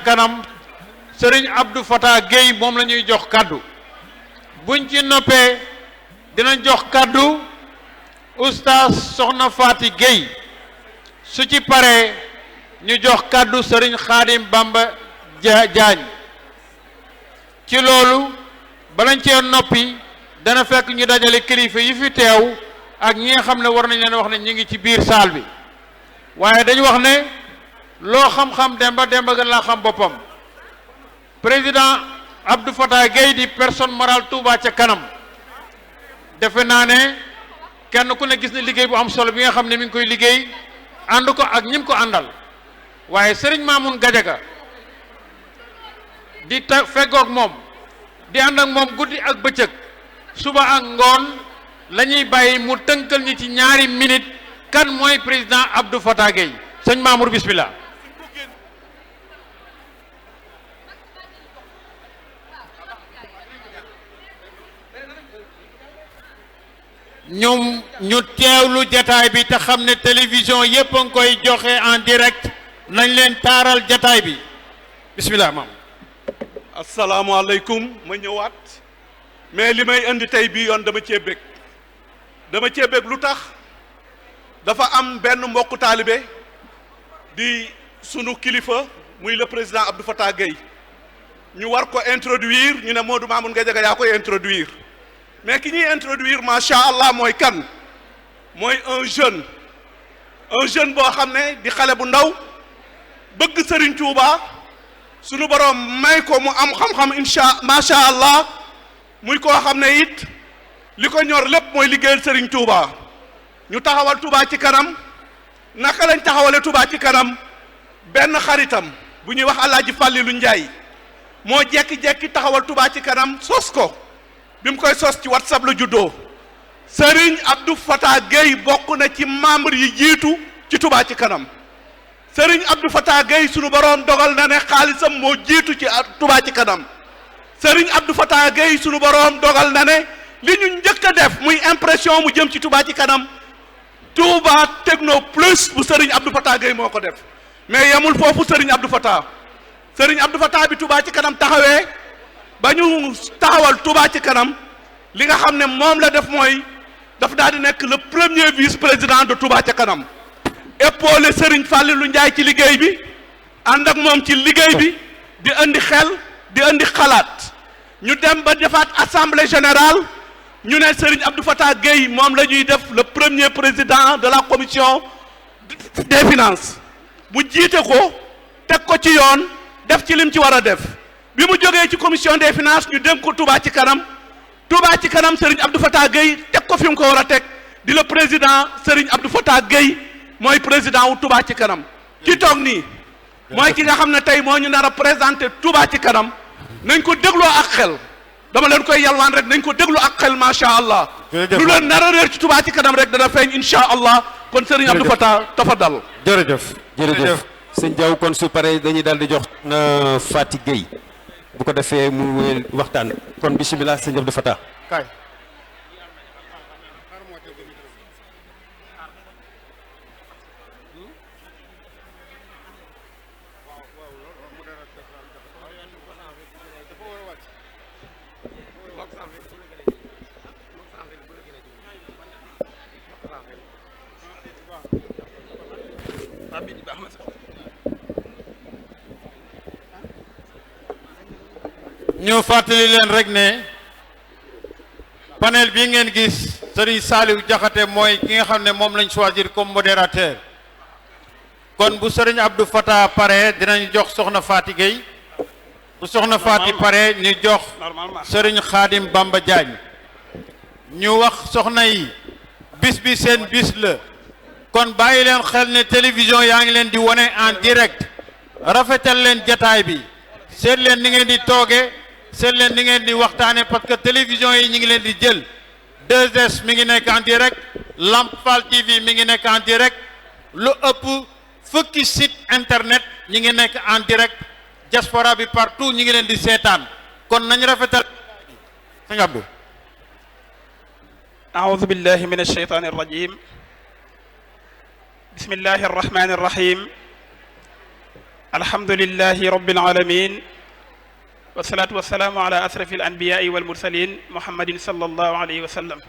kanam Serigne Abdou Fatah Gueye moom la ñuy jox kaddu buñ ci noppee dinañ jox kaddu oustaz Soxna Faati Gueye su ci paree ñu jox kaddu Serigne Khadim Bamba Diagne ci loolu balañ cee noppi dana fekk ñu dajale kilifa yi fi teew ak ñi nga xam ne war nañ leen wax ne ñu ngi ci biir saal bi waaye dañu wax ne loo xam-xam demba gën laa xam boppam président Abdou Fatah Gueye di personne morale Touba ca kanam defe naa ne kenn ku ne gis na liggéey bu am solo bi nga xam ne mi ngi koy liggéey ànd ko ak ñim ko àndal waaye Serigne Mamoun Gadiaga di feggoog moom di ànd ak moom guddi ak bëccëg suba ak ngoon la ñuy bàyyi mu tënkal ñi ci ñaari minute kan mooy président Abdou Fatah Gueye sëñ Mamour bismillah ñoom ñu teewlu jataay bi te xam ne télévision yépp a ngi koy joxe en direct nañ leen taaral jataay bi bismillah maam asalaamaaleykum ma ñëwaat mais li may indi tey bii yoon dama cee bég lu tax dafa am benn mbokku taalibe di sunu kilifa muy le président Abdou Fatah Gueye ñu war ko introduire ñu ne Modou Mamoun Gadiaga yaa koy introduire mais ki ñuy introduire macha allah mooy kan mooy un jeune boo xam ne di xale bu ndaw bëgg Serigne Touba sunu borom may ko mu am xam-xam macha allah muy koo xam ne it li ko ñor lépp mooy liggéeyal Serigne Touba ñu taxawal Touba ci kanam naka lañ taxawale Touba ci kanam benn xaritam bu ñuy wax Alaaji Fàllilu Njaay moo jekki-jekki taxawal Touba ci kanam sos ko bi mu koy sos ci WhatsApp la juddoo Serigne Abdou Fatah Gueye bokk na ci membre yi jiitu ci Touba ci kanam Serigne Abdou Fatah Gueye sunu boroom dogal na ne xaalisam moo jiitu ci Touba ci kanam Serigne Abdou Fatah Gueye sunu boroom dogal na ne li ñu njëkk a def muy impression mu jëm ci Touba ci kanam Touba Techno Plus bu Serigne Abdou Fatah Gueye moo ko def mais yemul foofu Serigne Abdou Fatah bi Touba ci kanam taxawee ba ñu taxawal Touba ci kanam li nga xam ne moom la def mooy daf daal di nekk le premier vice-président de Touba ci kanam épaulé Serigne Fallilou Ndiaye ci liggéey bi ànd ak moom ci liggéey bi di indi xel di indi xalaat ñu dem ba defaat assemblée générale ñu ne Serigne Abdou Fatah Gueye moom la ñuy def le premier président de la commission des finances mu jiite ko teg ko ci yoon def ci lim ci war a def bi mu jógee ci commission des finances ñu dénk ko Touba ci kanam Serigne Abdou Fatah Gueye teg ko fi mu ko war a teg di le président Serigne Abdou Fatah Gueye mooy président wu Touba ci kanam ki toog nii mooy ki nga xam ne tey moo ñu nar a présenté Touba ci kanam nañ ko dégloo ak xel dama leen koy yalwaan rek nañ ko déglu ak xel macha allah lu leen nar a réer ci Touba ci kanam rek dana feeñ insha allah kon Serigne Abdou Fatah tafadal jërëjëf sëñ Diaw kon su paree dañuy daal di jox Faty Gueye bu ko defee mu waxtaan kon bismillah sëñ Abdou Fatah kay ñu fàttali leen rek ne panel bi ngeen gis Serigne Saliou Diakhaté mooy ki nga xam ne moom lañ choisir comme modérateur kon bu Serigne Abdou Fatah pare dinañ jox soxna Faty Gueye bu soxna Faty pare ñu jox Serigne Khadim Bamba Diagne ñu wax soxna yi bis bi seen bis la kon bàyyi leen xel ne télévision yaa ngi leen di wone en direct rafetal leen jataay bi seet leen ni ngeen di tooge seet leen ni ngeen di waxtaane parce que télévision yi ñi ngi leen di jël 2S mi ngi nekk en direct Lamp Fall TV mi ngi nekk en direct lu ëpp fukki site internet ñi ngi nekk en direct diaspora bi partout ñi ngi leen di seetaan kon nañ rafetal sëñ Abdou أعوذ بالله من الشيطان الرجيم بسم الله الرحمن الرحيم alhamdulillahi rabbil alamin wasalaatu wasalaamu ala asrafi al anbiyaai wal mursalin muhammadin sallallahu alayhi wa sallam.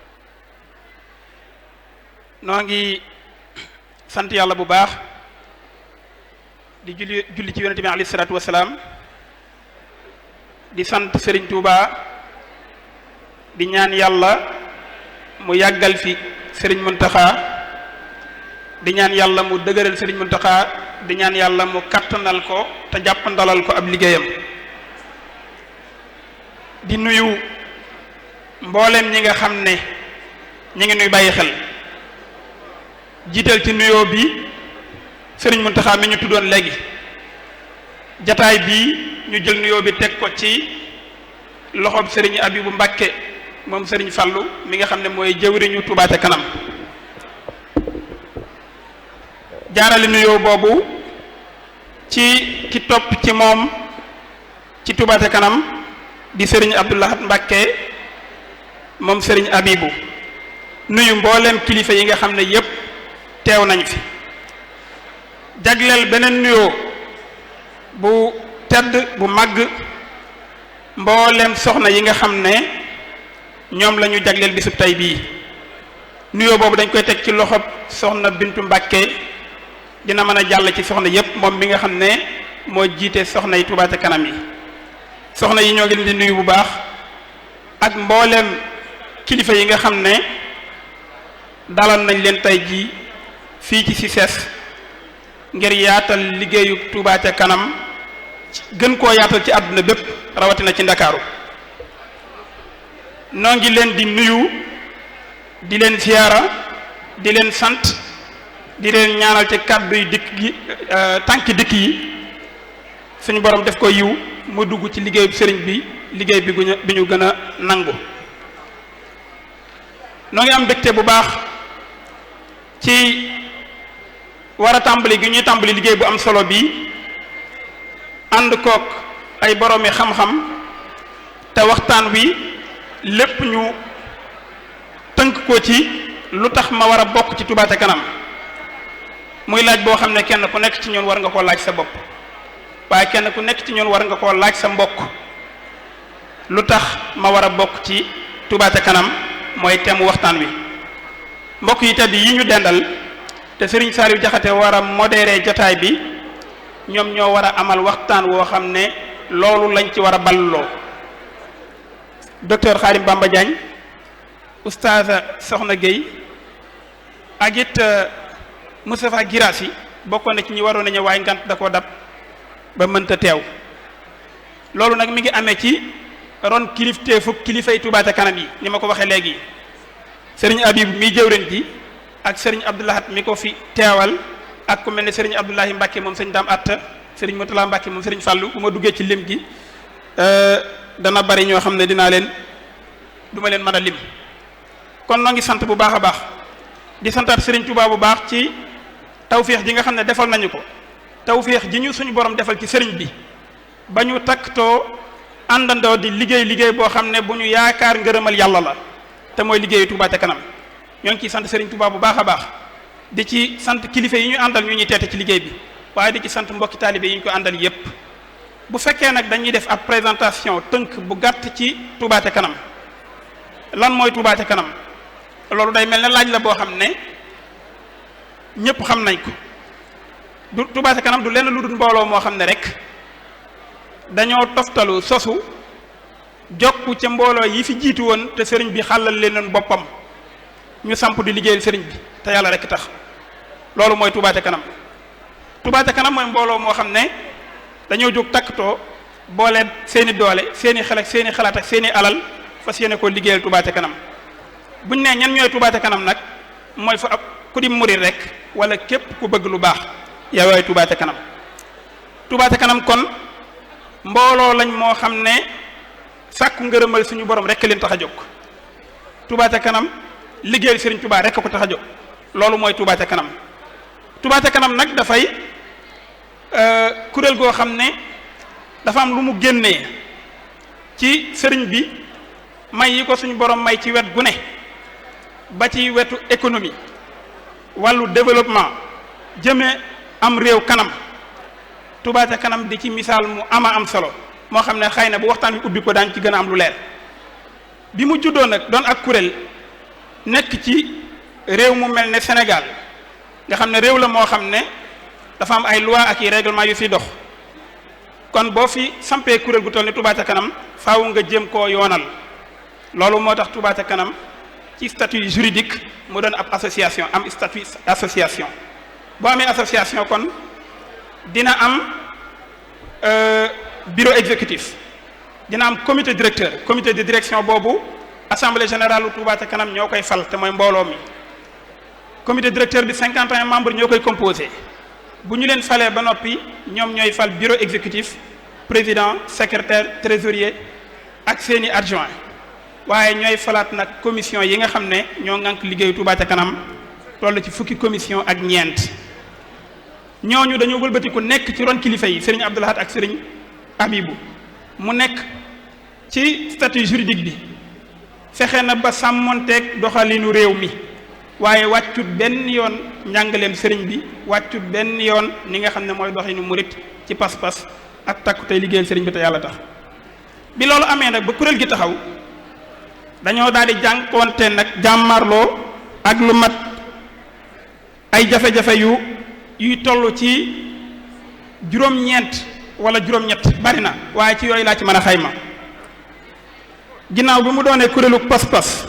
noo ngi sant yàlla bu baax di julli ci yonente bi alayhi salaatu wasalaam di sant Serigne Touba di ñaan yàlla mu yàggal fi Serigne Mountakha di ñaan yàlla mu dëgëral Serigne Mountakha di ñaan yàlla mu kattanal ko te jàppandalal ko ab liggéeyam. di nuyu mboolem ñi nga xam ne ñi ngi nuy bàyyi xel jiital ci nuyoo bi Serigne Mountakha mi ñu tuddoon léegi jataay bii ñu jël nuyoo bi teg ko ci loxob Serigne Abibou Mbacké moom Serigne Fallou mi nga xam ne mooy jëwriñu Touba ca kanam jaarale nuyoo boobu ci ki topp ci moom ci Touba ca kanam di Serigne Abdou Lahad Mbacké moom Serigne Abibou nuyu mboolem kilifa yi nga xam ne yépp teew nañ fi jagleel beneen nuyoo bu tedd bu màgg mboolem soxna yi nga xam ne ñoom la ñu jagleel bisub tey bii nuyoo boobu dañ koy teg ci loxob soxna Bintu Mbacké dina mën a jàll ci soxna yépp moom mi nga xam ne moo jiite soxna yi Touba ca kanam yi soxna yi ñoo ngi leen di nuyu bu baax ak mboolem kilifa yi nga xam ne dalal nañ leen tey jii fii ci CICES ngir yaatal liggéeyu Touba ca kanam gën koo yaatal ci àdduna bépp rawatina ci Ndakaaru noo ngi leen di nuyu di leen siyaara di leen sant di leen ñaanal ci kàddu yi dikk gi tànki dikk yi suñu borom def ko yiw mu dugg ci liggéeyu sëriñ bi liggéey bi ñu gën a nangu noo ngi am mbégte bu baax ci war a tàmbali gi ñuy tàmbali liggéey bu am solo bi ànd kook ay boroomi xam-xam te waxtaan wi lépp ñu tënk ko ci lu tax ma war a bokk ci Touba ca kanam muy laaj boo xam ne kenn ku nekk ci ñun war nga koo laaj sa bopp waaye kenn ku nekk ci ñun war nga koo laaj sa mbokk lu tax ma war a bokk ci Touba ca kanam mooy thème waxtaan wi mbokk yi tedd yi ñu dendal te Serigne Saliou Diakhaté war a modéré jotaay bi ñoom ñoo war a amal waxtaan woo xam ne loolu lañ ci war a balloo docteur Khadim Bamba Diagne oustaz Soxna Gueye ak it Moustapha Guirassi bokkoon na ci ñi waroon a ñëw waaye ngant da koo dab ba mënta teew loolu nag mi ngi amee ci ron kilifteefu kilifay Touba ca kanam yi ni ma ko waxee léegi Serigne Abibou mi jëwriñ ji ak Serigne Abdou Lahad mi ko fi teewal ak ku mel ne Serigne Abdoulahi Mbacké moom Serigne Dame Atta Serigne Moutala Mbacké moom Serigne Fallou bu ma duggee ci lim gi dana bari ñoo xam ne du ma leen mën a lim kon noo ngi sant bu baax a baax di santaat Serigne Touba bu baax ci tawféex ji nga xam ne defal nañu ko tawféex ji ñu suñu borom defal ci Serigne bi ba ñu takkatoo àndandoo di liggéey boo xam ne bu ñu yaakaar ngërëmal yàlla la te mooy liggéeyu Touba ca kanam ñoo ngi ciy sant Serigne Touba bu baax a baax di ci sant kilifa yi ñu àndal ñu ñuy teete ci liggéey bi waaye di ci sant mbokki taalibe yi ñu ko àndal yépp bu fekkee nag dañuy def ab présentation tënk bu gàtt ci Touba ca kanam lan mooy Touba ca kanam loolu day mel ne laaj la boo xam ne ñépp xam nañ ko du Touba ca kanam du lenn lu dul mbooloo moo xam ne rek dañoo toftalu sosu jokku ca mbooloo yi fi jiitu woon te sëriñ bi xàllal leen boppam ñu samp di liggéeyal sëriñ bi te yàlla rek tax loolu mooy Touba ca kanam Touba ca kanam mooy mbooloo moo xam ne dañoo jóg takkatoo boole seeni doole seeni xel ak seeni xalaat ak seeni alal fas yéene koo liggéeyal Touba ca kanam buñ ne ñan ñooy Touba ca kanam nag mooy fa ab ku di murid rek wala képp ku bëgg lu baax yow yaay Touba ca kanam Touba ca kanam kon mbooloo lañ moo xam ne sàkku ngërëmal suñu borom rek leen tax a jóg Touba ca kanam liggéeyal Serigne Touba rek ko tax a jóg loolu mooy Touba ca kanam Touba ca kanam nag dafay kuréel goo xam ne dafa am lu mu génnee ci sëriñ bi may yi ko suñu borom may ci wet gu ne ba ci wetu économie wàllu développement jëmee am réew kanam Touba ca kanam di ci misaal mu am solo moo xam ne xëy na bu waxtaan wi ubbi ko daañ ci gën a am lu leer. bi mu juddoo nag doon ak kuréel nekk ci réew mu mel ne Sénégal nga xam ne réew la moo xam ne dafa am ay loi ak i règlement yu fi dox kon boo fi sampee kuréel gu toll ni Touba ca kanam faaw nga jéem koo yoonal loolu moo tax Touba ca kanam ci statut juridique mu doon ab association am statut association boo amee association kon dina am bureau exécutif dina am comité directeur comité de direction boobu assemblée générale Touba ca kanam ñoo koy fal te mooy mbooloo mi comité directeur bi 51 membres ñoo koy composé bu ñu leen falee ba noppi ñoom ñooy fal bureau exécutif président secrétaire trésorier ak seeni adjoint waaye ñooy falaat nag commission yi nga xam ne ñoo ŋànk liggéeyu Touba ca kanam toll ci fukki commission ak ñeent ñooñu dañoo wëlbatiku nekk ci ron kilifa yi Serigne Abdou Lahad ak Serigne Abibou mu nekk ci statut juridique bi fexe na ba sàmmonteeg doxalinu réew mi waaye wàccut benn yoon njàngaleem sëriñ bi wàccut benn yoon ni nga xam ne mooy doxinu murit ci pas-pas ak takku tey liggéeyal sëriñ bi te yàlla tax bi loolu amee nag ba kuréel gi taxaw dañoo daal di jànkoonte nag jàmmarloo ak lu mat ay jafe-jafe yuy toll ci juróom-ñeent wala juróom-ñett bari na waaye ci yooyu laa ci mën a xayma ginnaaw bi mu doonee kuréelu pas-pas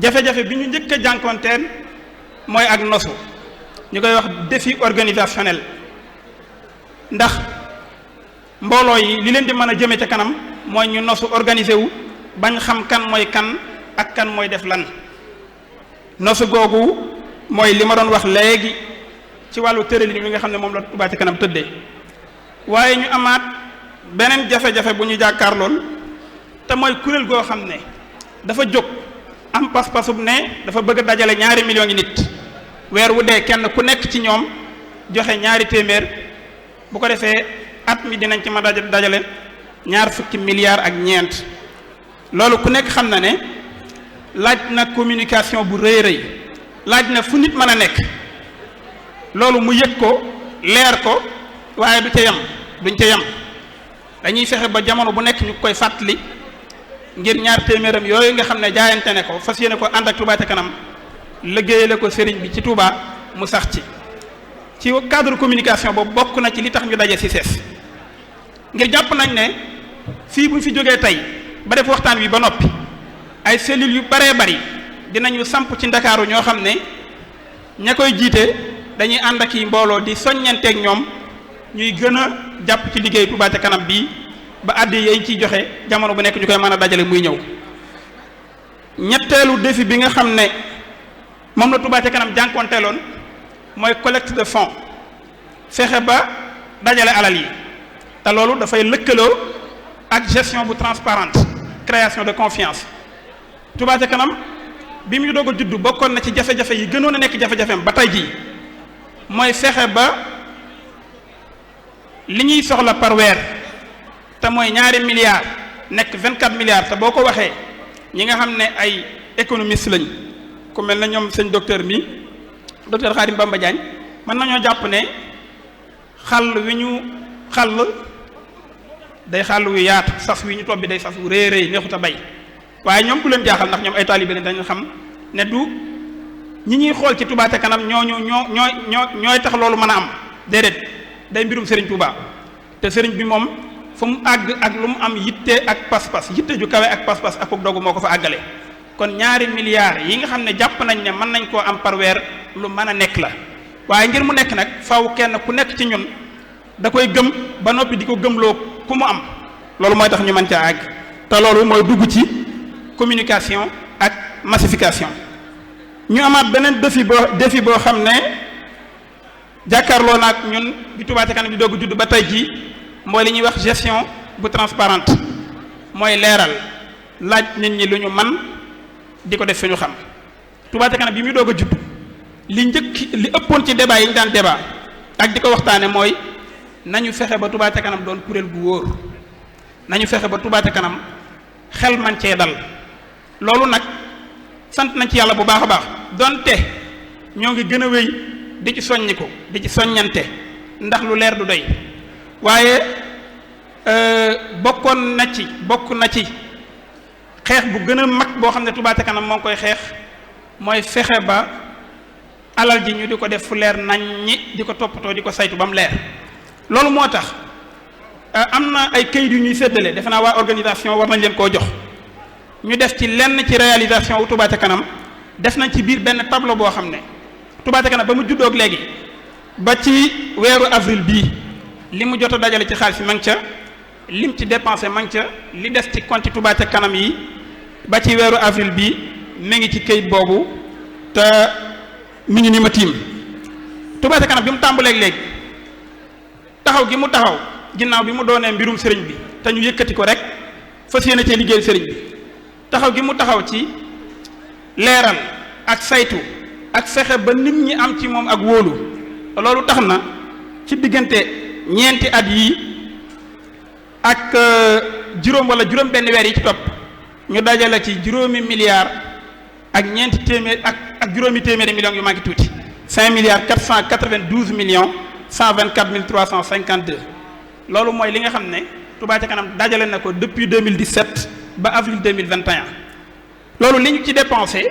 jafe-jafe bi ñu njëkk a jànkoonteen mooy ak nosu ñu koy wax défi organisationnel ndax mbooloo yi li leen di mën a jëme ca kanam mooy ñu nosu organiser wu bañ xam kan mooy kan ak kan mooy def lan nosu googu mooy li ma doon wax léegi ci wàllu tëralin yi nga xam ne moom la Touba ca kanam tëddee waaye ñu amaat beneen jafe-jafe bu ñu jàkkaar lool te mooy kuréel goo xam ne dafa jóg am pas-pasub ne dafa bëgg a dajale 2 millions yi nit weer wu dee kenn ku nekk ci ñoom joxe 2 téeméer bu ko defee at mi dinañ ci ma dajale 20 milliards ak ñeent loolu ku nekk xam na ne laaj na communication bu rëy laaj na fu nit mën a nekk loolu mu yëg ko leer ko waaye duñ ca yem dañuy fexe ba jamono bu nekk ñu koy fàttali ngir 2 téeméeram yooyu nga xam ne jaayante ne ko fas yéene ko ànd ak Touba ca kanam liggéeyale ko sëriñ bi ci Touba mu sax ci cadre communication boobu bokk na ci li tax ñu daje ci CES ngir jàpp nañ ne fii bu ñu fi jógee tey ba def waxtaan wi ba noppi ay cellules yu baree bari dinañu samp ci Ndakaaru ñoo xam ne ña koy jiite dañuy ànd ak yi mbooloo di soññanteeg ñoom ñuy gën a jàpp ci liggéey Touba ca kanam bii ba àddi yañ ciy joxe jamono bu nekk ñu koy mën a dajale muy ñëw ñetteelu défi bi nga xam ne moom la Touba ca kanam jànkoonteeloon mooy collecte de fonds fexe ba dajale alal yi te loolu dafay lëkkaloo ak gestion bu transparente création de confiance Touba ca kanam bi mu doog a juddu bokkoon na ci jafe-jafe yi gënoon a nekk jafe-jafeem ba tey jii mooy fexe ba li ñuy soxla par weer te mooy 2 milliards nekk 24 milliards te boo ko waxee ñi nga xam ne ay économiste lañ ku mel na ñoom sëñ docteur Khadim Bamba Diagne mën nañoo jàpp ne xàll wi ñu xàll day xàll wu yaatu sas wi ñu topp bi day sas wu rëy neexut a bay waaye ñoom du leen jaaxal ndax ñoom ay taalibe lañ dañu xam ne du ñi ñuy xool ci Touba ca kanam ñooy tax loolu mën a am déedéet day mbirum Serigne Touba te Serigne bi moom fu mu àgg ak lu mu am yitte ak pas-pas yitte ju kawe ak pas-pas ak dogu moo ko fa àggale kon 2 milliards yi nga xam ne jàpp nañ ne mën nañ koo am par weer lu mën a nekk la waaye ngir mu nekk nag faw kenn ku nekk ci ñun da koy gëm ba noppi di ko gëmloo ku mu am loolu mooy tax ñu mën caa àgg te loolu mooy dugg ci communication ak massification ñu amaat beneen défi boo xam ne jàkkaarloo naag ñun bi Touba ca kanam di doog judd ba tey jii mooy li ñuy wax gestion bu transparente mooy leeral laaj nit ñi lu ñu man di ko def fi ñu xam Touba ca kanam bi muy doog a judd li ëppoon ci débat yi ñu daan débat ak di ko waxtaane mooy nañu fexe ba Touba ca kanam doon kuréel gu wóor nañu fexe ba Touba ca kanam xel man cee dal loolu nag sant nañ ci yàlla bu baax a baax donte ñoo ngi gën a wéy di ci soññiku di ci soññante ndax lu leer du doy waaye bokk na ci xeex bu gën a mag boo xam ne Touba ca kanam moo ngi koy xeex mooy fexe ba alal ji ñu di ko def fu leer nañ ñi di ko toppatoo di ko saytu ba mu leer loolu moo tax am na ay kayit yu ñuy séddale defe naa waa organisation war nañ leen koo jox ñu def ci lenn ci réalisation wu Touba ca kanam def nañ ci biir benn tableau boo xam ne Touba ca kanam ba mu juddoog léegi ba ci weeru avril bii li mu jot a dajale ci xaalis ma ngi ca lim ci dépensé ma ngi ca li des ci compte Touba ca kanam yi ba ci weeru avril bii mi ngi ci kayit boobu te mi ngi ni ma tiim Touba ca kanam bi mu tàmbaleeg léegi taxaw gi mu taxaw ginnaaw bi mu doonee mbirum sëriñ bi te ñu yëkkati ko rek fas yéene cee liggéeyal sëriñ bi taxaw gi mu taxaw ci leeral ak saytu ak fexe ba nit ñi am ci moom ak wóolu loolu tax na ci diggante ñeenti at yii ak juróom wala juróom benn weer yi ci topp ñu dajale ci juróomi milliards ak ñeenti téeméer ak juróomi téeméeri millions yu manqué tuuti 5 milliards 492 millions 124 mille 352 loolu mooy li nga xam ne Touba ca kanam dajale na ko depuis 2017 ba avril 2021 loolu li ñu ci dépensé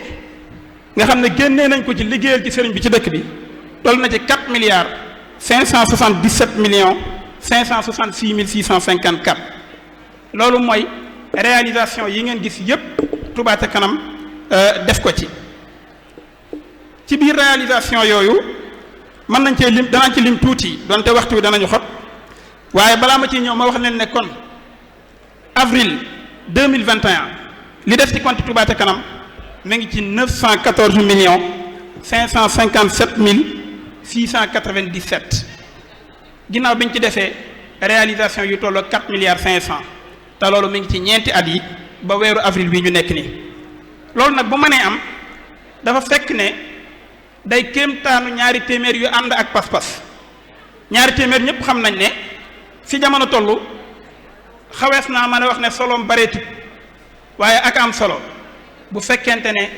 nga xam ne génnee nañ ko ci liggéeyal ci sëriñ bi ci dëkk bi toll na ci 4 milliards 577 millions 566 mille 654 loolu mooy réalisation yi ngeen gis yépp Touba ca kanam def ko ci biir réalisation yooyu mën nañ cee lim danañ ci lim tuuti donte waxtu wi danañu xot waaye balaa ma ciy ñëw ma wax leen ne kon avril 2021 li def ci compte Touba ca kanam mi ngi ci 914 millions 557 mille 697 ginnaaw bi ñu ci defee réalisation yu tolloo 4 milliards 500 te loolu mi ngi ci ñeenti at yi ba weeru avril bii ñu nekk nii loolu nag bu mënee am dafa fekk ne day kéemtaanu ñaari téeméer yu ànd ak pas-pas ñaari téeméer ñëpp xam nañ ne fi jamono toll xawees naa mën a wax ne soloom bareetut waaye ak am solo bu fekkente ne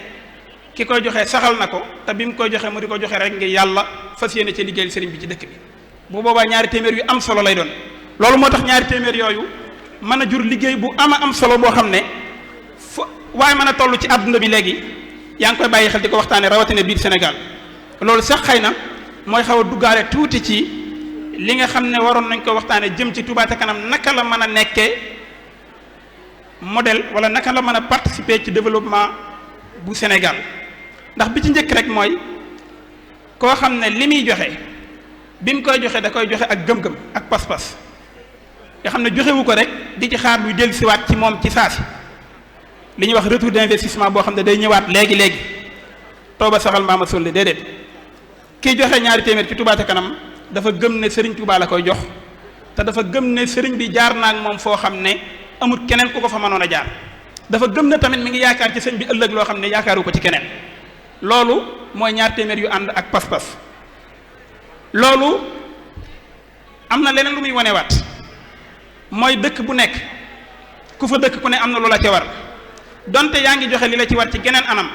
ki koy joxe saxal na ko te bi mu koy joxe mu di ko joxe rek ngir yàlla fas yéene ci liggéeyal sëriñ bi ci dëkk bi bu boobaa ñaari téeméer yu am solo lay doon loolu moo tax ñaari téeméer yooyu mën a jur liggéey bu am solo boo xam ne fu waaye mën a toll ci àdduna bi léegi yaa ngi koy bàyyi xel di ko waxtaane rawatina biir Sénégal loolu sax xëy na mooy xaw a duggaale tuuti ci li nga xam ne waroon nañ ko waxtaane jëm ci Touba ca kanam naka la mën a nekkee modèle wala naka la mën a participer ci développement bu Sénégal ndax bi ci njëkk rek mooy koo xam ne li muy joxe bi mu koy joxe da koy joxe ak gëm-gëm ak pas-pas nga xam ne joxewu ko rek di ci xaar luy dellusiwaat ci moom ci saasi li ñuy wax retour d'investissement boo xam ne day ñëwaat léegi tooba saxal maama solli déedéet kii joxe ñaari téeméer ci Touba ca kanam dafa gëm ne sëriñ Touba la koy jox te dafa gëm ne sëriñ bi jaar naa ak moom foo xam ne amul keneen ku ko fa mënoon a jaar dafa gëm ne tamit mi ngi yaakaar ci sëriñ bi ëllëg loo xam ne yaakaaru ko ci keneen loolu mooy ñaari téeméer yu ànd ak pas-pas loolu am na leneen lu muy wanewaat mooy dëkk bu nekk ku fa dëkk ku ne am na lu la ca war donte yaa ngi joxe li la ci war ci geneen anam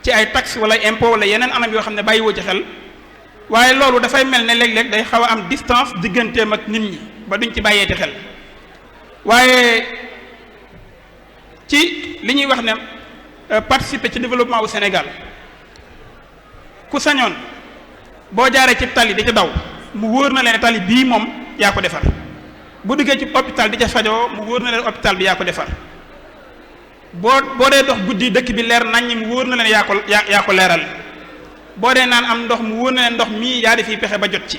ci ay taxe wala impôt wala yeneen anam yoo xam ne bàyyiwoo ci xel waaye loolu dafay mel ne léeg-léeg day xaw a am distance digganteem ak nit ñi ba duñ ci bàyyeeti xel waaye ci li ñuy wax ne participer ci développement wu Sénégal ku sañoon boo jaaree ci tali di ci daw mu wóor na leen tali bii moom yaa ko defar bu duggee ci hôpital di ca fajoo mu wóor na leen hôpital bi yaa ko defar boo dee dox guddi dëkk bi leer naññ mu wóor na leen yaa ko leeral boo dee naan am ndox mu wóor na leen ndox mii yaa di fiy pexe ba jot ci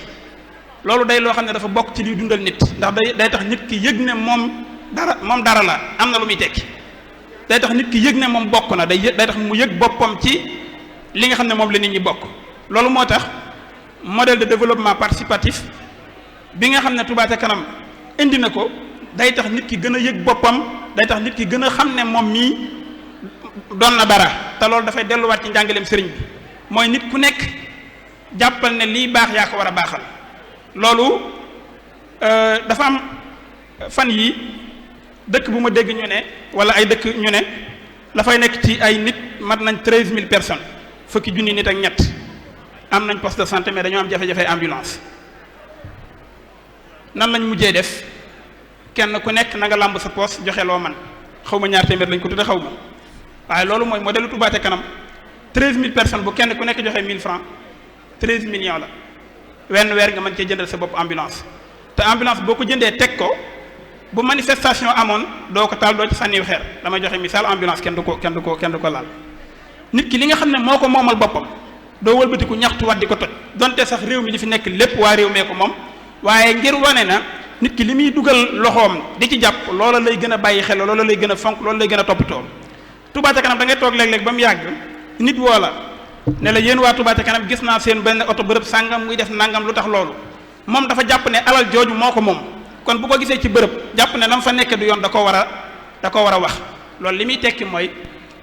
loolu day loo xam ne dafa bokk ci liy dundal nit ndax day tax nit ki yëg ne moom dara la am na lu muy tekki day tax nit ki yëg ne moom bokk na day tax mu yëg boppam ci li nga xam ne moom la nit ñi bokk loolu moo tax modèle de développement participatif bi nga xam ne Touba ca kanam indi na ko day tax nit ki gën a yëg boppam day tax nit ki gën a xam ne moom mii doon na dara te loolu dafay delluwaat ci njàngaleem sëriñ bi mooy nit ku nekk jàppal ne lii baax yaa ko war a baaxal loolu dafa am fan yi dëkk bu ma dégg ñu ne wala ay dëkk ñu ne la fay nekk ci ay nit mat nañ 13000 personnes fukki junni nit ak ñett am nañ poste de santé mais dañoo am jafe-jafe ambulance nan lañ mujjee def kenn ku nekk na nga làmb sa poos joxe loo man xaw ma ñaar téeméer lañ ko tudde xaw ma waaye loolu mooy modèle Touba ca kanam 13000 personnes bu kenn ku nekk joxe 1000 francs 13 millions la wenn weer nga mën cee jëndal sa bopp ambulance te ambulance boo ko jëndee teg ko bu manifestation amoon doo ko taal doo ci sànniw xeer damay joxe misaal ambulance kenn du ko laal nit ki li nga xam ne moo ko moomal boppam doo wëlbatiku ñaxtu wat di ko toj donte sax réew mi li fi nekk lépp waa réew mee ko moom waaye ngir wane na nit ki li muy dugal loxoom di ci jàpp loola lay gën a bàyyi xel loola lay gën a fonk loola lay gën a toppatoo Touba ca kanam da ngay toog léeg-léeg ba mu yàgg nit woo la ne la yéen waa Touba ca kanam gis naa seen benn oto bërëb sàngam muy def nangam lu tax loolu moom dafa jàpp ne alal jooju moo ko moom kon bu ko gisee ci bërëb jàpp ne lam fa nekk du yoon da koo war a wax loolu li muy tekki mooy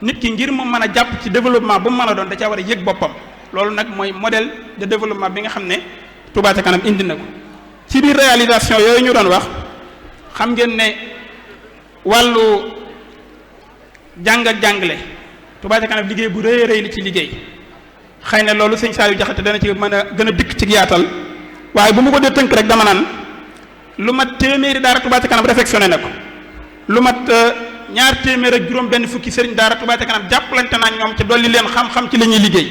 nit ki ngir mu mën a jàpp ci développement bu mu mën a doon da caa war a yëg boppam loolu nag mooy modèle de développement bi nga xam ne Touba ca kanam indi na ko ci biir réalisation yooyu ñu doon wax xam ngeen ne wàllu jàng ak jàngale Touba ca kanam liggéey bu rëy rëy li ci liggéey xëy na loolu sëñ Saliou Diakhaté dana ci mën a gën a dikk ci yaatal waaye bu mu ko dee tënk rek dama naan lu mat téeméeri daara Touba ca kanam réfectionné na ko lu mat ñaar téeméer ak juróom benn fukki sëriñ daara Touba ca kanam jàppalante naa ñoom ci dolli leen xam-xam ci la ñuy liggéey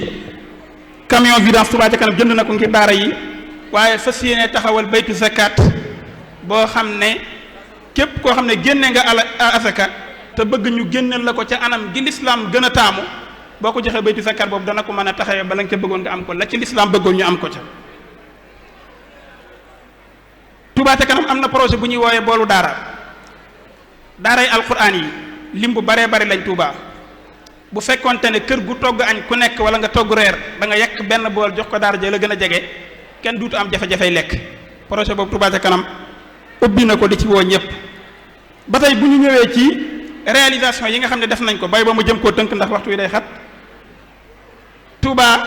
camion vidange Touba ca kanam jënd na ko ngir daara yi waaye fas yéene taxawal baytu zakat boo xam ne képp koo xam ne génne nga asaka te bëgg ñu génneel la ko ca anam gi lislaam gën a taamu boo ko joxee baytu zakat boobu dana ko mën a taxawee bala nga ca bëggoon nga am ko la ci lislaam bëggoon ñu am ko ca Touba ca kanam am na projet bu ñuy wooyee boolu daaray alquran yi lim bu baree bari lañ Touba bu fekkonte ne kër gu togg añ ku nekk wala nga togg reer da nga yekk benn bool jox ko daara ja la gën a jege kenn duutu am jafe-jafey lekk projet boobu Touba ca kanam ubbi na ko di ci woo ñëpp ba tey bu ñu ñëwee ci réalisation yi nga xam ne def nañ ko bay ba mu jëm koo tënk ndax waxtu wi day xat Touba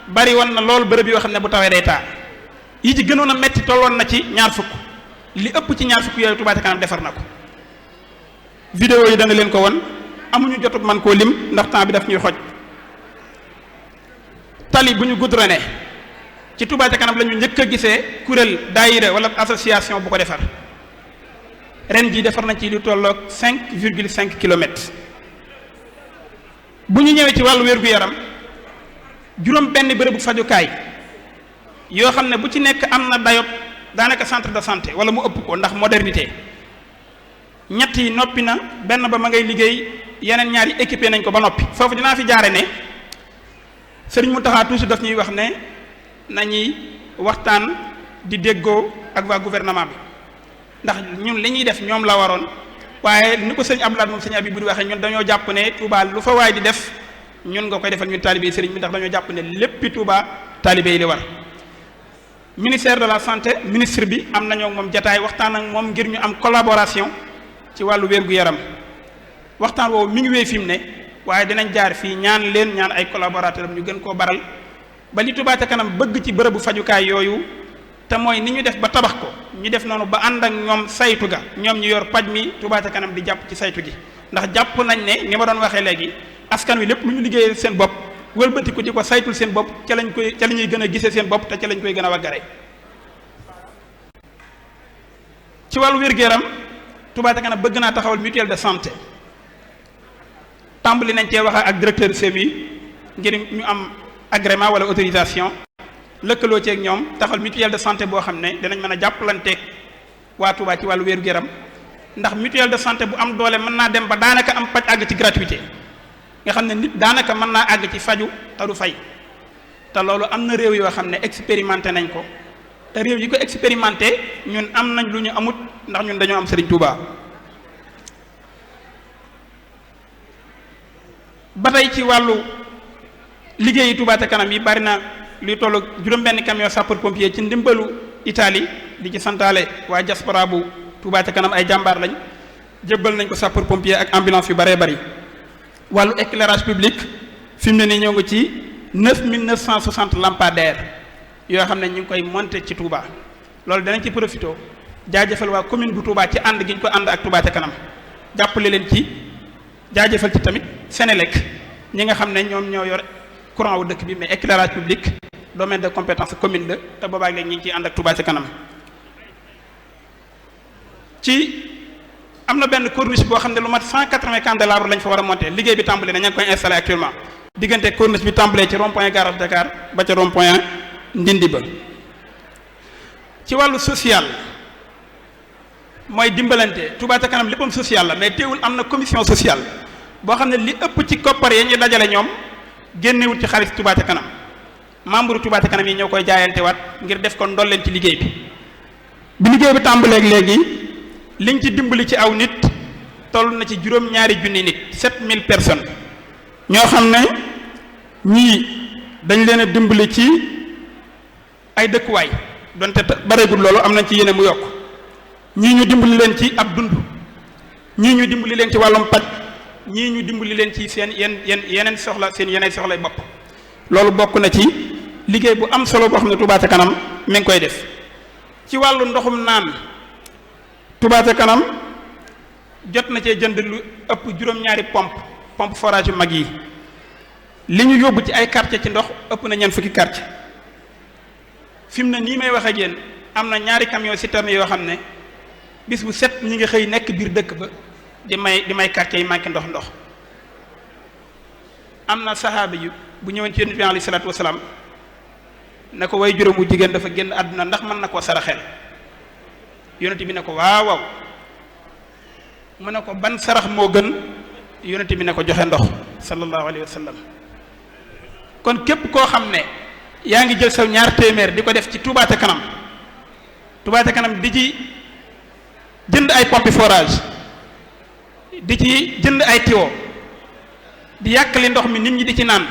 bari woon na lool bërëb yoo xam ne bu tawee day taa yi ci gënoon a metti tolloon na ci ñaar fukk li ëpp ci ñaar fukk yooyu Touba ca kanam defar na ko vidéo yi dana leen ko won amuñu jotug man koo lim ndax temps bi daf ñuy xoj tali bu ñu goudronné ci Touba ca kanam la ñu njëkk a gisee kuréel daayira wala association bu ko defar ren jii defar nañ ci lu tolloog 5,5 kilomètres bu ñu ñëwee ci wàllu wér-gu-yaram juróom benn bërëbu fajukaay yoo xam ne bu ci nekk am na dayob daanaka centre de santé wala mu ëpp ko ndax modernité ñett yi noppi na benn ba ma ngay liggéey yeneen ñaar yi équipé nañ ko ba noppi foofu dinaa fi jaare ne Serigne Mountakha toujours daf ñuy wax ne nañuy waxtaan di déggoo ak waa gouvernement bi ndax ñun li ñuy def ñoom la waroon waaye ni ko sëñ Abdoulaye moom sëñ Abi bu di waxee ñun dañoo jàpp ne Touba lu fa waay di def ñun nga koy defal ñun taalibe yi Serigne bi ndax dañoo jàpp ne léppi Touba taalibe yi li war ministère de la santé ministre bi am nañoo moom jataay waxtaan ak moom ngir ñu am collaboration ci wàllu wér-gu-yaram waxtaan woowu mi ngi wéy fi mu ne waaye dinañ jaar fii ñaan ay collaborateur am ñu gën koo baral ba li Touba ca kanam bëgg ci bërëbu fajukaay yooyu te mooy ni ñu def ba tabax ko ñu def noonu ba ànd ak ñoom saytu ga ñoom ñu yor paj mi Touba ca kanam di jàpp ci saytu gi ndax jàpp nañ ne ni ma doon waxee léegi askan wi lépp lu ñu liggéeyee seen bopp wëlbati ko di ko saytul seen bopp ca la ñuy gën a gisee seen bopp te ca lañ koy gën a waggare ci wàllu wér-gu-yaram Touba ca kanam bëgg naa taxawal mutuelle de santé tàmbali nañ cee wax ak directeur CMU ngir ñu am agrément wala autorisation lëkkaloo ceeg ñoom taxawal mutuelle de santé boo xam ne dinañ mën a jàppalanteeg waa Touba ci wàllu wér-gu-yaram ndax mutuelle de santé bu am doole mën naa dem ba daanaka am paj àgg ci gratuité nga xam ne nit daanaka mën naa àgg ci faju te du fay te loolu am na réew yoo xam ne expérimenté nañ ko te réew yi ko expérimenté ñun am nañ lu ñu amut ndax ñun dañoo am Serigne Touba. ba tey ci wàllu liggéeyi Touba ca kanam yi bari na luy tollu juróom-benn camion sapeur pompier ci ndimbalu Italie di ci santaale waa diaspora bu Touba ca kanam ay jàmbaar lañ jébbal nañ ko sapeur pompier ak ambulance yu baree bari. wàllu éclairage public fi mu ne nii ñoo ngi ci 9960 lampadaires yoo xam ne ñu ngi koy monter ci Touba loolu danañ ci profité jaajëfal waa commune bu Touba ci ànd gi ñu ko ànd ak Touba ca kanam jàppale leen ci jaajëfal ci tamit Sénélec ñi nga xam ne ñoom ñoo yor courant wu dëkk bi mais éclairage public domaine de compétence commune la te boobaag léegi ñu ngi ciy ànd ak Touba ca kanam ci am na benn corniche boo xam ne lu mat 180 candélabres lañ fa war a monter liggéey bi tàmbali na ña ngi koy installé actuellement diggante corniche bi tàmbalee ci rond point garage Dakar ba ca rond point Ndindi ba. ci wàllu social mooy dimbalante Touba ca kanam léppam social la mais teewul am na commission sociale boo xam ne li ëpp ci koppar yi ñu dajale ñoom génnewul ci xaalis Touba ca kanam membre Touba ca kanam yi ñoo koy jaayante waat ngir def ko ndolleen ci liggéey bi liggéey bi tàmbaleeg léegi liñ ci dimbali ci aw nit toll na ci juróom-ñaari junni nit 7000 personnes ñoo xam ne ñii dañ leen a dimbali ci ay dëkkuwaay donte bareegul loolu am nañ ci yéene mu yokk ñii ñu dimbali leen ci ab dund ñii ñu dimbali leen ci wàllum paj ñii ñu dimbali leen ci seen yeneen soxla seen yeneen soxlay bopp loolu bokk na ci liggéey bu am solo boo xam ne Touba ca kanam mi ngi koy def ci wàllu ndoxum naan Touba ca kanam jot na cee jënd lu ëpp juróom-ñaari pompe forage yu mag yi li ñu yóbbu ci ay quartier ci ndox ëpp na ñeent fukki quartier fi mu ne nii may wax ak yéen am na ñaari camion citerne yoo xam ne bis bu set ñi nga xëy nekk biir dëkk ba di may quartier yi manqué ndox am na saxaaba yu bu ñëwoon ci yonent bi alayhi salaatu wasalaam ne ko way juróom bu jigéen dafa génn àdduna ndax mën na koo saraxel yonent bi ne ko waaw mu ne ko ban sarax moo gën yonent bi ne ko joxe ndox sallallahu alayhi wa sallam kon képp koo xam ne yaa ngi jël saw ñaar téeméer di ko def ci Touba ca kanam di ci jënd ay pompe forage di ci jënd ay tiwo di yàqali ndox mi nit ñi di ci naan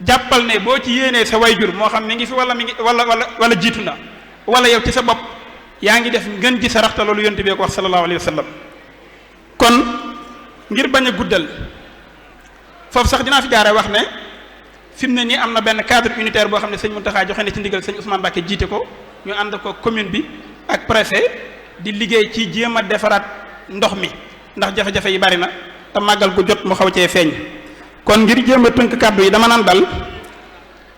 jàppal ne boo ci yéenee sa wayjur moo xam mi ngi fi wala mi ngi wala jiitu na wala yow ci sa bopp yaa ngi def ngën ji sa raxta loolu yonent bi ko wax sallallahu alayhi wa sallam kon ngir bañ a guddal foofu sax dinaa fi jaare wax ne fi mu ne nii am na benn cadre unitaire boo xam ne sëñ Mountakha joxe na ci ndigal sëñ Ousmane Mbacké jiite ko ñu ànd ko commune bi ak préfet di liggéey ci jéem a defaraat ndox mi ndax jafe-jafe yi bari na te màggal gu jot mu xaw cee feeñ kon ngir jéem a tënk kàddu yi dama naan dal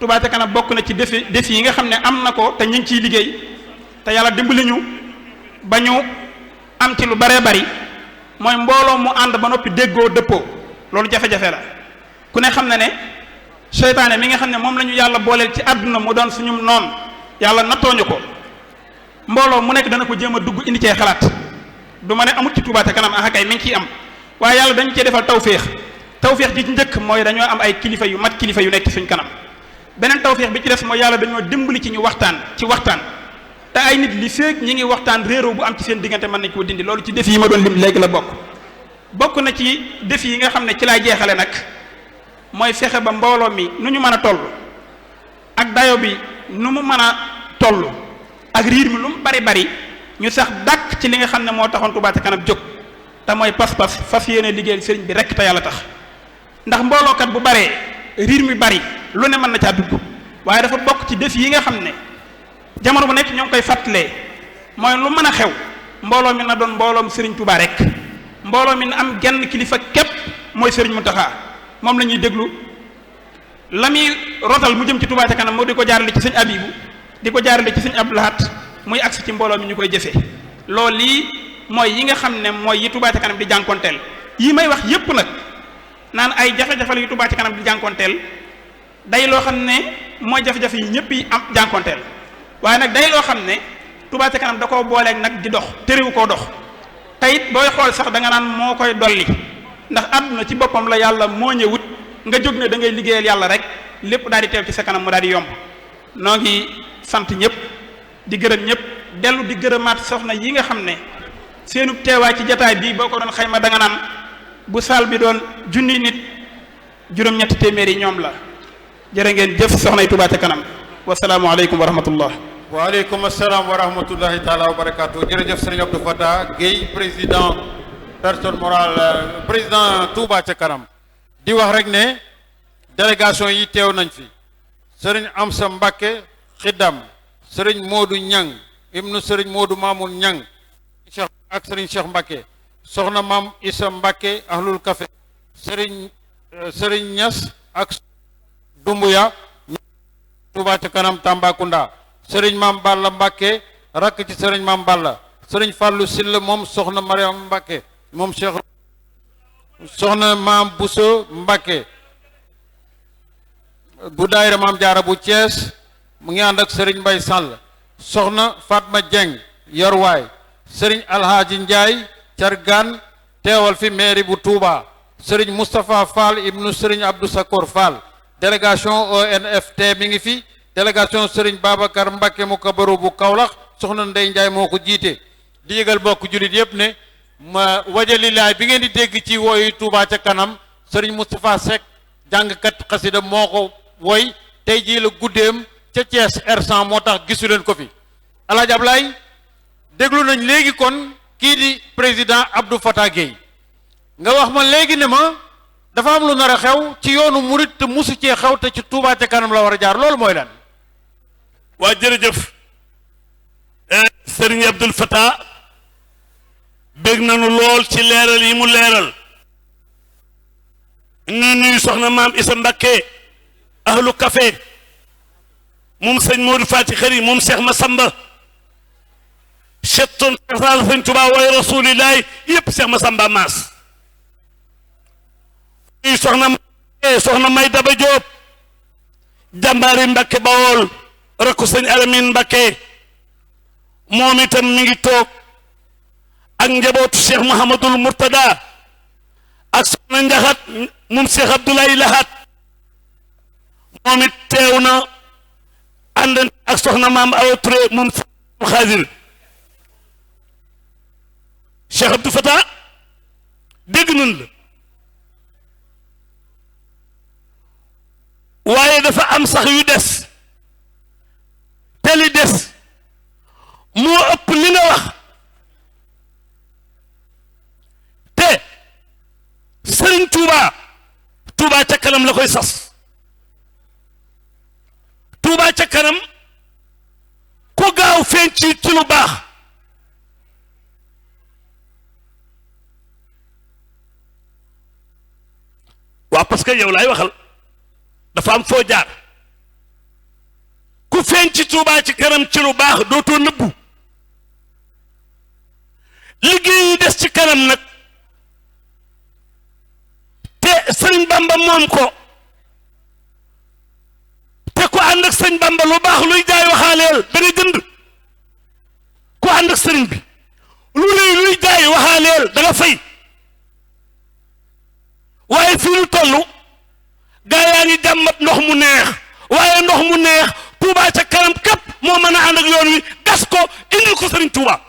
Touba ca kanam bokk na ci défi yi nga xam ne am na ko te ñu ngi ciy liggéey te yàlla dimbali ñu ba ñu am ci lu baree bari mooy mbooloo mu ànd ba noppi déggoo dëppoo loolu jafe-jafe la ku ne xam na ne seytaane mi nga xam ne moom la ñu yàlla booleel ci àdduna mu doon suñu noon yàlla nattooñu ko mbooloo mu nekk dana ko jéem a dugg indi cee xalaat du ma ne amut ci Touba ca kanam ah kay mi ngi ciy am waaye yàlla dañu cee defal tawféex ji ci njëkk mooy dañoo am ay kilifa yu mat kilifa yu nekk ci suñ kanam beneen tawféex bi ci des mooy yàlla dañoo dimbali ci ñu waxtaan te ay nit li feeg ñi ngi waxtaan réeroo bu am ci seen diggante mën nañ koo dindi loolu ci défi yi ma doon lim léegi la bokk na ci défi yi nga xam ne ci laay jeexale nag mooy fexe ba mbooloo mi nu ñu mën a toll ak dayo bi nu mu mën a toll ak riir mi lu mu bari ñu sax dàkk ci li nga xam ne moo taxoon Touba ca kanam jóg te mooy pas-pas fas yéene liggéeyal sëriñ bi rekk te yàlla tax ndax mboolookat bu baree riir mi bari lu ne mën na caa dugg waaye dafa bokk ci défi yi nga xam ne jamono bu nekk ñoo ngi koy fàttalee mooy lu mën a xew mbooloo mi na doon mbooloom sëriñ Touba rek mbooloo mi na am genn kilifa képp mooy sëriñ Mountakha moom la ñuy déglu la muy rotal mu jëm ci Touba ca kanam moo di ko jaarale ci sëñ Abibu di ko jaarale ci sëñ Abdou Lahat muy agsi ci mbooloo mi ñu koy jëfee loolu lii mooy yi nga xam ne mooy yi Touba ca kanam di jànkonteel yi may wax yépp nag naan ay jafe-jafe la yu Touba ca kanam di jànkonteel day loo xam ne mooy jafe-jafe yi ñëpp yi am jànkonteel waaye nag day loo xam ne Touba ca kanam da koo booleeg nag di dox terewu koo dox te it booy xool sax da nga naan moo koy dolli ndax àdduna ci boppam la yàlla moo ñëwut nga jóg ne da ngay liggéeyal yàlla rek lépp daal di teew ci sa kanam mu daal di yomb noo ngi sant ñëpp di gërëm ñëpp dellu di gërëmaat soxna yi nga xam ne seenu teewaay ci jataay bii boo ko doon xayma da nga naan bu saal bi doon junni nit juróom-ñetti téeméer yi ñoom la jërë ngeen jëf soxna yi Touba ca kanam wasalaamualeykum wa rahmatullah waaleykum asalaam wa rahmatullahi taala wa barakatu jërëjëf sëriñ Abdou Fatah Guèye président personne morale président Touba ca kanam di wax rek ne délégation yi teew nañ fi sëriñ Amsa Mbacke Xiddam sëriñ Modou Ñang ibnu sëriñ Modou Mamoun Ñang Cheikh ak sëriñ Cheikh Mbacke soxna maam Issa Mbacke ahlul café sëriñ Ñas ak Dumbuya Touba ca kanam Tambacounda sëriñ maam Balla Mbacke rakk ci sëriñ maam Balla sëriñ Fallou Sylla moom soxna Mariam Mbacké moom Cheikh soxna maam Bousso Mbacké bu daayira maam jaara bu Thiès mu ngi ànd ak sëriñ Mbay Sall soxna Fatma Dieng Yorwaay sëriñ Alhaaji Ndiaye Cargaan teewal fi mairie bu Touba sëriñ Moustapha Fall ibnu sëriñ Abdou Sakor Fall délégation ONFT mi ngi fi délégation sëriñ Babacar Mbacké mu kabaru bu Kaolack soxna Ndey Ndiaye moo ko jiite di yëgal bokk jullit yépp ne ma wajalilaay bi ngeen di dégg ci woyu Touba ca kanam sëriñ Moustapha Seck jàngkat xasida moo ko woy tey jii la guddeem ca Thiès R100 moo tax gisu leen ko fi Alaaji Ablaye déglu nañ léegi kon kii di président Abdou Fatah Gueye nga wax ma léegi ne ma dafa am lu nar a xew ci yoonu murit te musu cee xew te ci Touba ca kanam la war a jaar loolu mooy lan waa jërëjëf Serigne Abdou Fatah bég nañu lool ci leeral yi mu leeral ñu nuyu soxna maam Issa Mbacké ahlu café moom sëñ Modou Fati Xëri moom Cheikh Massamba chetton sal sëñ Touba way rasulillahi yëpp Cheikh Massamba Maas nuyu soxna May Daba Diop jàmbaari Mbacké Bawol rakku sëñ Alamine Mbacké moom itam mi ngi toog ak njabootu Cheikh Mouhamadoul Mourtada ak soxna Njaxat moom Cheikh Abdoulaye Lahat moom it teew na ànd ak soxna maam Awa Touré moom Xaadir Cheikh Abdou Fatah dégg nañ la waaye dafa am sax yu des te li des moo ëpp li nga wax te Sëriñ Touba ca kanam la koy sas Touba ca kanam ku gaaw feeñ ci lu baax waaw parce que yow laay waxal dafa am foo jaar ku feeñ ci Touba ci kanam ci lu baax dootoo nëbbu liggéey yi des ci kanam nag te sëñ Bamba moom ko te ku ànd ak sëñ Bamba lu baax luy jaay waxaaleel da nga jënd ku ànd ak sëriñ bi luy jaay waxaaleel da nga fay waaye fii ñu toll gaa yaa ngi jàmmat ndox mu neex waaye ndox mu neex Touba ca kanam képp moo mën a ànd ak yoon wi gas ko indil ko sëriñ Touba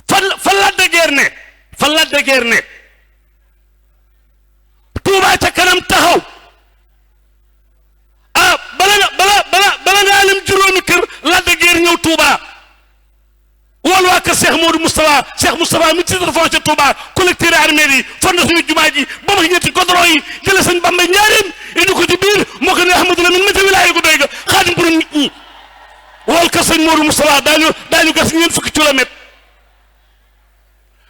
fan la dëgër ne Touba ca kanam taxaw ah bala ngaa lim juróomi kër la dëgër ñëw Touba wool waa kër Cheikh Moustapha mi titre foncier Touba collecteur armée yi fondation jumaa ji ba ma ñetti godron yi jële sëñ Bamba ñaareen indi ko ci biir moo ko ne Ahmadou Lamine ma ca wilaaya gu doy ga xaadim pour nit ñi wool kër sëñ Modou Moustapha daañu gas ñeent fukki kilomètre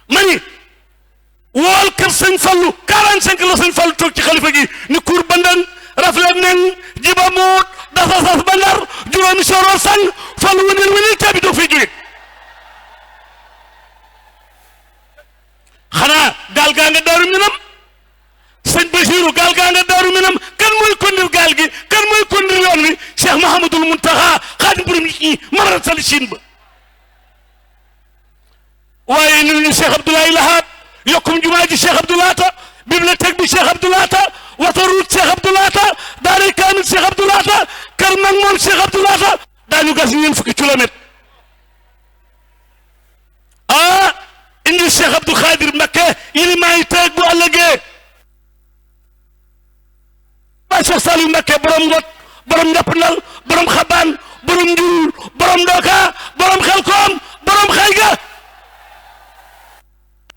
mani wool kër sëñ Fallu 45 la sëñ Fallu toog ci xalifa gi ni kuur bandan raflet nen jiba moot dasa sas bandar juróomi sooroor sang Fallu wëneel caabi doo fay jóge xanaa gaal gaa nga daaru minam sëñ Basiiru gaal gaa nga daaru minam kan mooy kondir gaal gi kan mooy kondir yoon wi Cheikh Mouhamadoul Mountakha xaadim borom nit ñi mamarat sali Chine ba waaye ni ñu Cheikh Abdoulaye Lahat yokkum jumaa ji Cheikh Abdoulahata bibliothèque bi Cheikh Abdoulahata wataruut Cheikh Abdoulahata daaray kaamil Cheikh Abdoulahata kër mag moom Cheikh Abdoulahata daañu gas ñeent fukki kilomètre ah indi Cheikh Abdou Khadir Mbacké ilimaa yi teeg bu ëllëgee ba Cheikh Saliou Mbacké borom ngot borom njàppandal borom xabaan borom njuur borom ndoka borom xelkoom borom xayga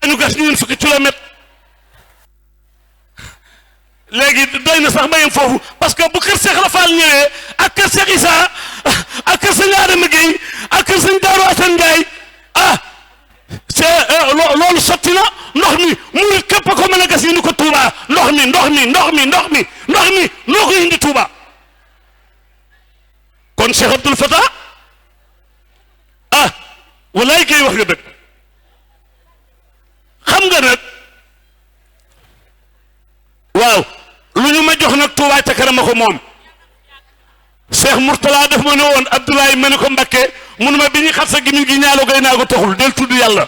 dañu gas ñeent fukki kilomètre léegi doy na sax mayem foofu parce que bu kër Cheikh Rafal ñëwee ak kër Cheikh Issa ak kër sëñ Adama Gueye ak kër sëñ Daaru Assane Ndiaye ah c'est loolu sotti na ndox mi murit képp ko mën a gas indi ko Touba ndox mi noo ko indi Touba kon Cheikh Abdou Fatah walaay kay wax nga dëgg xam nga nag waaw lu ñu ma jox nag Touba ca kanam ko moom Cheikh Mourtala def ma ne woon Abdoulaye ma ne ko Mbakke mun ma bi ñu xat sa gimiñ gi ñaalo gay naa ko taxul del tudd yàlla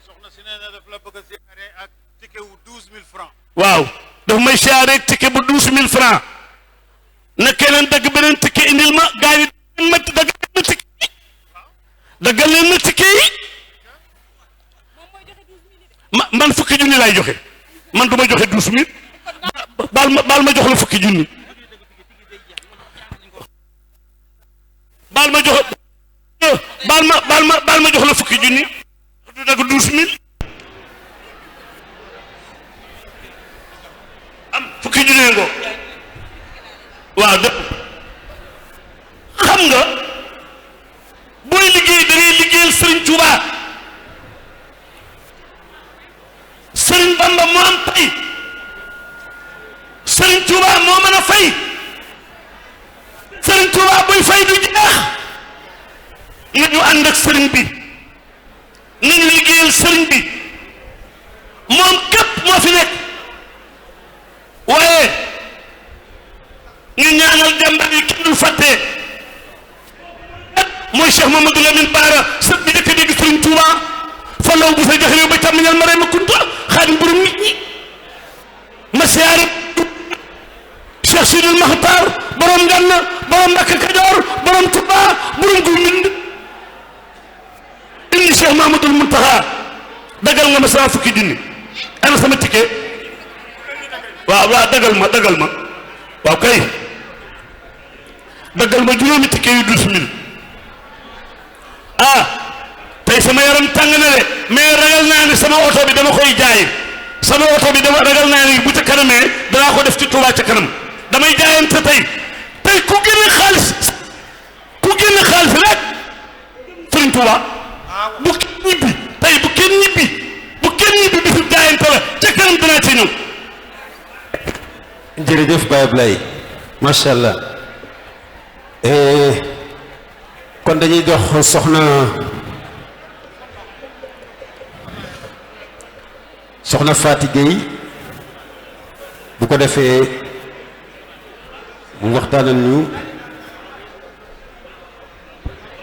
soxna si nee na daf la bëgg a siyaare ak ticket wu 12000 francs waaw daf may siyaare ticket bu 12000 francs na keneen dagg beneen ticket indil ma gaa yi ma dagg na ticket yi daggal leen na ticket yi man fukki junni lay joxe man du ma joxe 12000 baal ma jox la fukki junni baal ma jox la fukki junni du dagg 12000 am fukki junni ngoo waaw de xam nga booy liggéey da ngay liggéeyal Serigne Touba Serigne Bamba moo am pay Serigne Touba moo mën a fay Serigne Touba buy fay du jeex nañu ànd ak Serigne bi nañu liggéeyal Serigne bi moom képp moo fi nekk waaye ñu ñaanal jàmbaar yi kenn dul fàtte mooy Cheikh Mamadou Lamine Bara sët bi dëkk dégg Serigne Touba fa law bu sa joxe yow ba tàmmiñal ma rey ma kunta xaadim borom nit ñi ma siyaare Cheikh Sidil Maxtaar borom Ngànna borom Mbàkke Kajoor borom Touba borom gu mind indi Cheikh Mamadou Muntaxa dagal nga ma sama fukki junni ana sama ticket waaw dagal ma waaw kay daggal ma juróomi ticket yu 12000 tey sama yaram tàng na de mais ragal naa ne sama oto bi dama koy jaay sama oto bi dama ragal naa ne bu ca kanamee danaa ko def ci Touba ca kanam damay jaayante tey ku génne xaalis rek Serigne Touba bu kenn ñibbi tey bu kenn ñibbi bisu jaayante la ca kanam danaa ci ñëw. jërëjëf Baye Ablaye macha allah kon dañuy jox soxna Faty Gueye bu ko defee mu waxtaanal ñu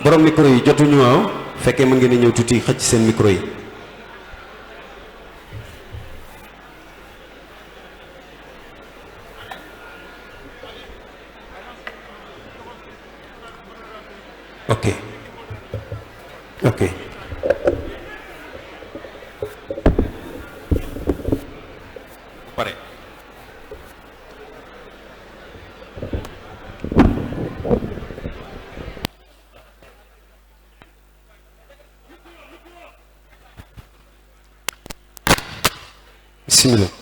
borom micro yi jotuñu waaw fekkee mën ngeen a ñëw tuuti xëcc seen micro yi. ok pare bismillah